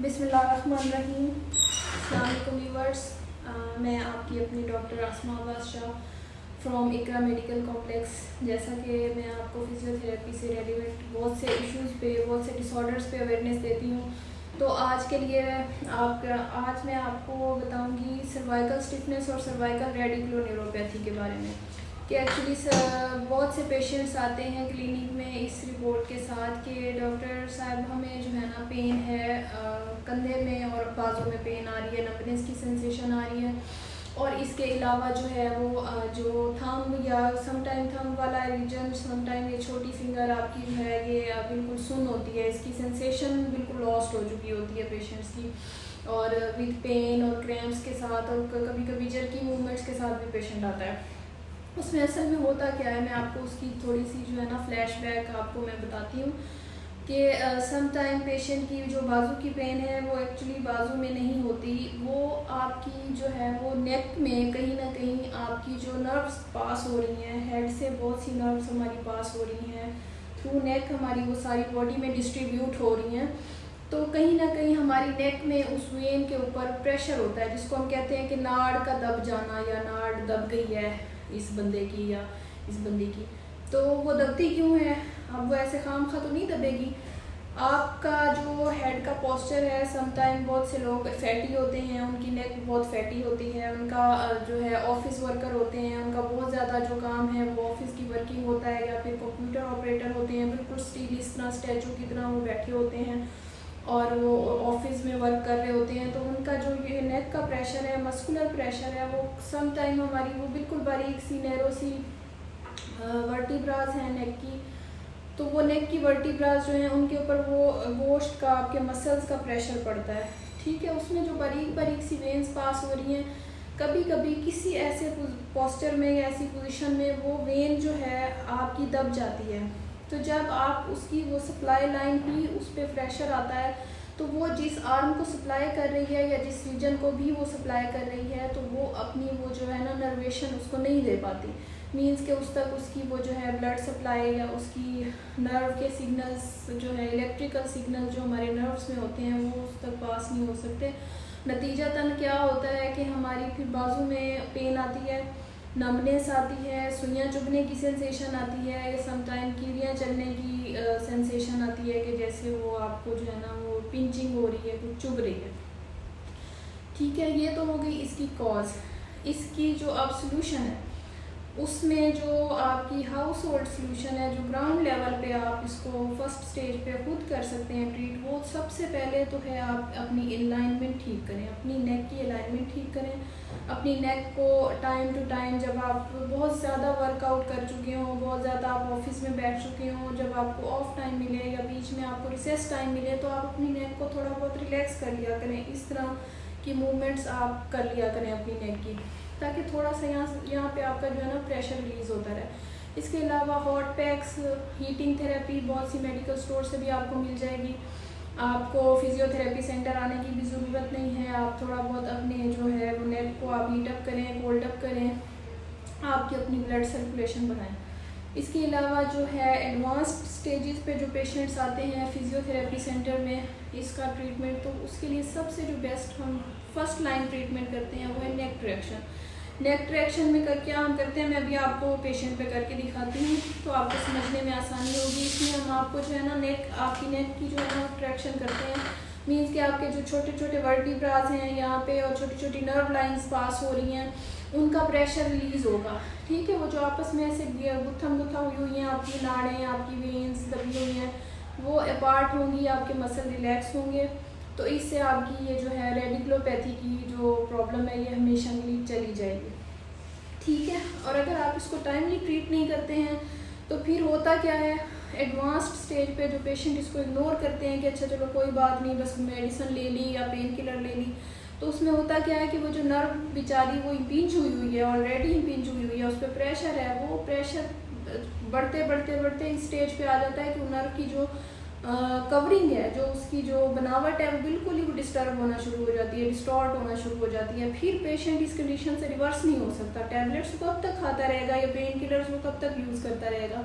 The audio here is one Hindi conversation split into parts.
बिस्मिल्लाहिर्रहमानिर्रहीम। अस्सलाम वालेकुम व्यूअर्स। मैं आपकी अपनी doctor Asma Abbas Shah from Iqra medical complex. जैसा कि मैं आपको फिजियोथेरेपी से रेलिवेंट बहुत से इश्यूज़ पे, बहुत से डिसऑर्डर्स पे अवेयरनेस देती हूँ, तो आज के लिए आज मैं आपको बताऊँगी सर्वाइकल स्टिफनेस और सर्वाइकल रेडिकुलोन्यूरोपैथी के बारे में कि एक्चुअली बहुत से पेशेंट्स आते हैं क्लिनिक में इस रिपोर्ट के साथ कि डॉक्टर साहब हमें जो है ना पेन है, कंधे में और बाजू में पेन आ रही है, नंबनेस की सेंसेशन आ रही है, और इसके अलावा जो है वो जो थंब या समटाइम थंब वाला रीजन, समटाइम ये छोटी फिंगर आपकी जो है ये बिल्कुल सुन होती है, इसकी सेंसेशन बिल्कुल लॉस्ट हो चुकी होती है पेशेंट्स की, और विद पेन और क्रैम्प्स के साथ, और कभी कभी जर्की मूवमेंट्स के साथ भी पेशेंट आता है। उसमें असल में होता क्या है, मैं आपको उसकी थोड़ी सी जो है ना फ्लैशबैक आपको मैं बताती हूँ कि सम टाइम पेशेंट की जो बाजू की पेन है वो एक्चुअली बाजू में नहीं होती, वो आपकी जो है वो नेक में कहीं ना कहीं आपकी जो नर्व्स पास हो रही हैं, हेड से बहुत सी नर्व्स हमारी पास हो रही हैं, थ्रू नेक हमारी वो सारी बॉडी में डिस्ट्रीब्यूट हो रही हैं, तो कहीं ना कहीं हमारी नेक में उस वेन के ऊपर प्रेशर होता है, जिसको हम कहते हैं कि नाड़ का दब जाना या नाड़ दब गई है इस बंदे की या इस बंदी की। तो वो दबती क्यों है? अब वो ऐसे खामखा तो नहीं दबेगी। आपका जो हेड का पोस्चर है, समटाइम बहुत से लोग फैटी होते हैं, उनकी नेक बहुत फैटी होती है, उनका जो है ऑफिस वर्कर होते हैं, उनका बहुत ज़्यादा जो काम है वो ऑफिस की वर्किंग होता है, या फिर कंप्यूटर ऑपरेटर होते हैं, बिल्कुल स्टील इस तरह स्टैचू की तरह वो बैठे होते हैं और वो ऑफिस में वर्क कर रहे होते हैं, तो उनका जो ये नेक का प्रेशर है, मस्कुलर प्रेशर है, वो सम टाइम हमारी वो बिल्कुल बारीक सी नैरो सी वर्टिब्रास हैं नेक की, तो वो नेक की वर्टिब्रास जो हैं उनके ऊपर वो गोश्त का, आपके मसल्स का प्रेशर पड़ता है, ठीक है। उसमें जो बारीक बारीक सी वेन्स पास हो रही हैं, कभी कभी किसी ऐसे पोस्चर में या ऐसी पोजीशन में वो वेन जो है आपकी दब जाती है, तो जब आप उसकी वो सप्लाई लाइन ही उस पर प्रेशर आता है, तो वो जिस आर्म को सप्लाई कर रही है या जिस रीजन को भी वो सप्लाई कर रही है, तो वो अपनी वो जो है ना नर्वेशन उसको नहीं दे पाती, मीन्स के उस तक उसकी वो जो है ब्लड सप्लाई या उसकी नर्व के सिग्नल्स जो है, इलेक्ट्रिकल सिग्नल जो हमारे नर्व्स में होते हैं वो उस तक पास नहीं हो सकते। नतीजतन क्या होता है कि हमारी फिर बाजू में पेन आती है, नमनेस आती है, सुइयाँ चुभने की सेंसेशन आती है, या समटाइम कीड़ियाँ चलने की सेंसेशन आती है कि जैसे वो आपको जो है ना वो पिंचिंग हो रही है, कुछ चुभ रही है, ठीक है। ये तो हो गई इसकी कॉज। इसकी जो अब सोल्यूशन है, उसमें जो आपकी हाउस होल्ड सोल्यूशन है, जो ग्राउंड लेवल पे आप इसको फर्स्ट स्टेज पे खुद कर सकते हैं ट्रीट, वो सबसे पहले तो है आप अपनी अलाइनमेंट ठीक करें, अपनी नेक की अलाइनमेंट ठीक करें। अपनी नेक को टाइम टू टाइम, जब आप बहुत ज़्यादा वर्कआउट कर चुके हों, बहुत ज़्यादा आप ऑफिस में बैठ चुके हों, जब आपको ऑफ टाइम मिले या बीच में आपको रिसेस टाइम मिले, तो आप अपनी नेक को थोड़ा बहुत रिलैक्स कर लिया करें, इस तरह की मूवमेंट्स आप कर लिया करें अपनी नेक की, ताकि थोड़ा सा यहाँ पे आपका जो है ना प्रेशर रिलीज़ होता रहे। इसके अलावा हॉट पैक्स, हीटिंग थेरेपी बहुत सी मेडिकल स्टोर से भी आपको मिल जाएगी। आपको फिजियोथेरेपी सेंटर आने की भी ज़रूरत नहीं है, आप थोड़ा बहुत अपने जो है वो नेक को आप हीट अप करें, कोल्ड अप करें, आपकी अपनी ब्लड सर्कुलेशन बढ़ाएं। इसके अलावा जो है एडवांस्ड स्टेजेस पे जो पेशेंट्स आते हैं फिजियोथेरेपी सेंटर में इसका ट्रीटमेंट, तो उसके लिए सबसे जो बेस्ट हम फर्स्ट लाइन ट्रीटमेंट करते हैं वो है नेक ट्रैक्शन। नेक ट्रैक्शन में क्या हम करते हैं, मैं अभी आपको पेशेंट पे करके दिखाती हूँ तो आपको समझने में आसानी होगी। इसमें हम आपको जो है ना नेक, आपकी नेक की जो है ना ट्रैक्शन करते हैं, मीन्स कि आपके जो छोटे छोटे वर्टिब्रास हैं यहाँ पे और छोटी छोटी नर्व लाइंस पास हो रही हैं, उनका प्रेशर रिलीज होगा, ठीक है। वो जो आपस में ऐसे गुत्थम गुत्था हुई हुई हैं, आपकी नाड़ें, आपकी वेन्स दबी हुई हैं, वो अपार्ट होंगी, आपके मसल रिलैक्स होंगे, तो इससे आपकी ये जो है रेडिकुलोपैथी की जो प्रॉब्लम है ये हमेशा के लिए चली जाएगी, ठीक है। और अगर आप इसको टाइमली ट्रीट नहीं करते हैं तो फिर होता क्या है, एडवांस्ड स्टेज पे जो पेशेंट इसको इग्नोर करते हैं कि अच्छा चलो कोई बात नहीं, बस मेडिसिन ले ली या पेन किलर ले ली, तो उसमें होता क्या है कि वो जो नर्व बेचारी वो इम्पिंज हुई हुई है, ऑलरेडी इम्पिंज हुई हुई है, उस पर प्रेशर है, वो प्रेशर बढ़ते बढ़ते बढ़ते इस स्टेज पे आ जाता है कि वो नर्व की जो कवरिंग है, जो उसकी जो बनावट है, वो बिल्कुल ही डिस्टर्ब होना शुरू हो जाती है, डिस्टॉर्ट होना शुरू हो जाती है। फिर पेशेंट इस कंडीशन से रिवर्स नहीं हो सकता, टैबलेट्स को कब तक खाता रहेगा या पेन किलर्स को कब तक यूज़ करता रहेगा,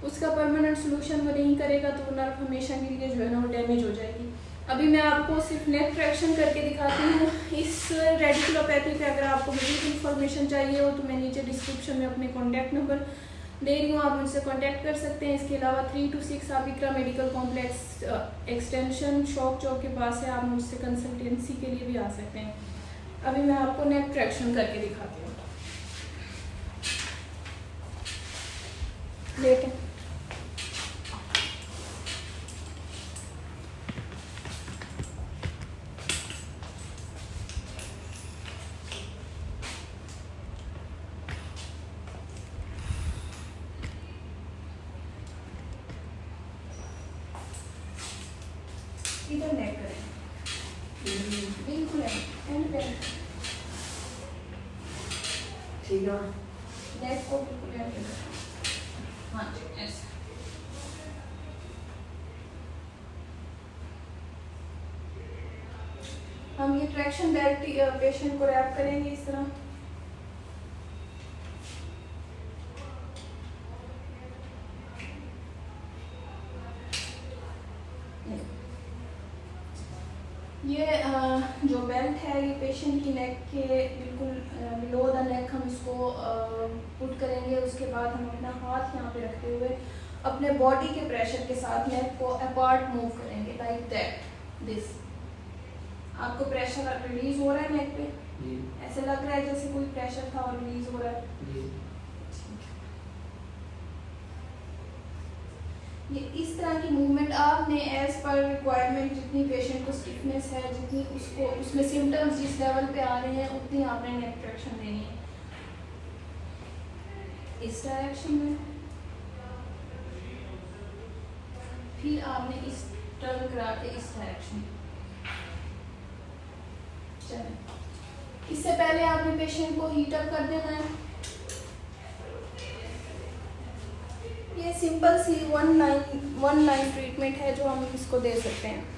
उसका परमानेंट सोल्यूशन वो नहीं करेगा, तो वो नर्व हमेशा के लिए जो है ना वो डैमेज हो जाएगी। अभी मैं आपको सिर्फ नेक ट्रैक्शन करके दिखाती हूँ। इस रेडिकुलोपैथी पे अगर आपको मज़ीद इन्फॉर्मेशन चाहिए हो तो मैं नीचे डिस्क्रिप्शन में अपने कॉन्टैक्ट नंबर दे रही हूँ, आप मुझसे कांटेक्ट कर सकते हैं। इसके अलावा 3 to 6 आप इकरा मेडिकल कॉम्प्लेक्स एक्सटेंशन शॉक चौक के पास है, आप मुझसे कंसल्टेंसी के लिए भी आ सकते हैं। अभी मैं आपको नेक ट्रैक्शन करके दिखाती हूँ। लेटें। इधर नेक करें, बिल्कुल एंड पे ठीक है। नेक को बिल्कुल एंड पे करें। हाँ जी, ऐसे। हम ये ट्रैक्शन बेल्ट पेशेंट को रैप करेंगे इस तरह। ये जो बेल्ट है ये पेशेंट की नेक के बिल्कुल बिलो द नेक हम इसको पुट करेंगे। उसके बाद हम अपना हाथ यहाँ पे रखते हुए अपने बॉडी के प्रेशर के साथ नेक को अपार्ट मूव करेंगे लाइक दैट दिस। आपको प्रेशर रिलीज हो रहा है नेक पे? ऐसे लग रहा है जैसे कोई प्रेशर था और रिलीज हो रहा है। ये इस तरह की मूवमेंट आपने एज पर रिक्वायरमेंट, जितनी पेशेंट को स्टिफनेस है, जितनी उसको उसमें सिम्टम्स जिस लेवल पे आ रहे हैं उतनी आपने नेक ट्रैक्शन देनी है। इस डायरेक्शन में फिर आपने इस टर्न करा के इस डायरेक्शन। चलें, इससे पहले आपने पेशेंट को हीट अप कर देना है। ये सिंपल सी वन लाइन ट्रीटमेंट है जो हम इसको दे सकते हैं।